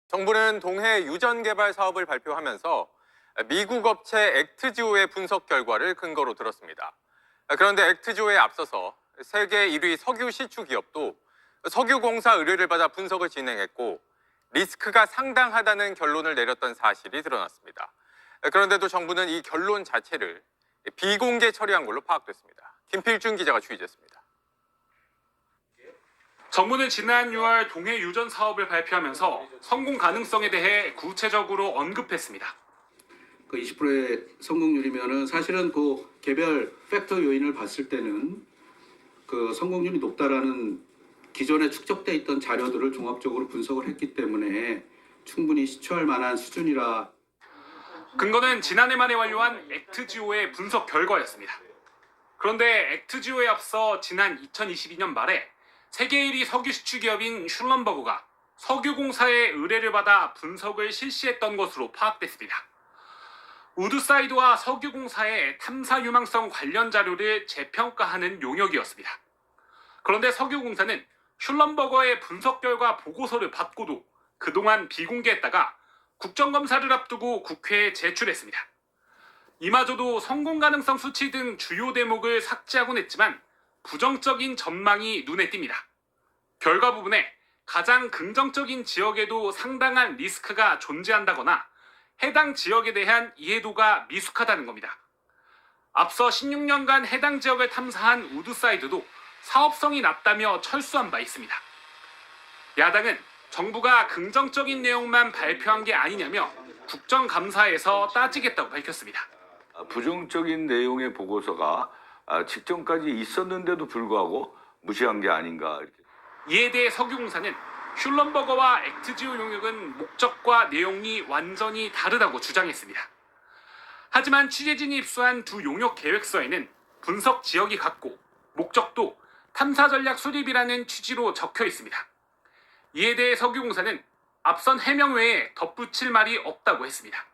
정부는 동해 유전 개발 사업을 발표하면서 미국 업체 액트지오의 분석 결과를 근거로 들었습니다. 그런데 액트지오에 앞서서 세계 1위 석유 시추 기업도 석유공사 의뢰를 받아 분석을 진행했고 리스크가 상당하다는 결론을 내렸던 사실이 드러났습니다. 그런데도 정부는 이 결론 자체를 비공개 처리한 걸로 파악됐습니다. 김필준 기자가 취재했습니다. 정부는 지난 6월 동해 유전 사업을 발표하면서 성공 가능성에 대해 구체적으로 언급했습니다. 그 20%의 성공률이면은 사실은 그 개별 팩터 요인을 봤을 때는 그 성공률이 높다라는 기존에 축적돼 있던 자료들을 종합적으로 분석을 했기 때문에 충분히 시추할 만한 수준이라. 근거는 지난해 말에 완료한 액트지오의 분석 결과였습니다. 그런데 액트지오에 앞서 지난 2022년 말에 세계 1위 석유 시추 기업인 슐럼버그가 석유공사의 의뢰를 받아 분석을 실시했던 것으로 파악됐습니다. 우드사이드와 석유공사의 탐사 유망성 관련 자료를 재평가하는 용역이었습니다. 그런데 석유공사는 슐럼버거의 분석 결과 보고서를 받고도 그동안 비공개했다가 국정감사를 앞두고 국회에 제출했습니다. 이마저도 성공 가능성 수치 등 주요 대목을 삭제하곤 했지만 부정적인 전망이 눈에 띕니다. 결과 부분에 가장 긍정적인 지역에도 상당한 리스크가 존재한다거나 해당 지역에 대한 이해도가 미숙하다는 겁니다. 앞서 16년간 해당 지역을 탐사한 우드사이드도 사업성이 낮다며 철수한 바 있습니다. 야당은 정부가 긍정적인 내용만 발표한 게 아니냐며 국정감사에서 따지겠다고 밝혔습니다. 부정적인 내용의 보고서가 직전까지 있었는데도 불구하고 무시한 게 아닌가. 이에 대해 석유공사는 슐럼버거와 액트지오 용역은 목적과 내용이 완전히 다르다고 주장했습니다. 하지만 취재진이 입수한 두 용역 계획서에는 분석 지역이 같고 목적도 탐사 전략 수립이라는 취지로 적혀 있습니다. 이에 대해 석유공사는 앞선 해명 외에 덧붙일 말이 없다고 했습니다.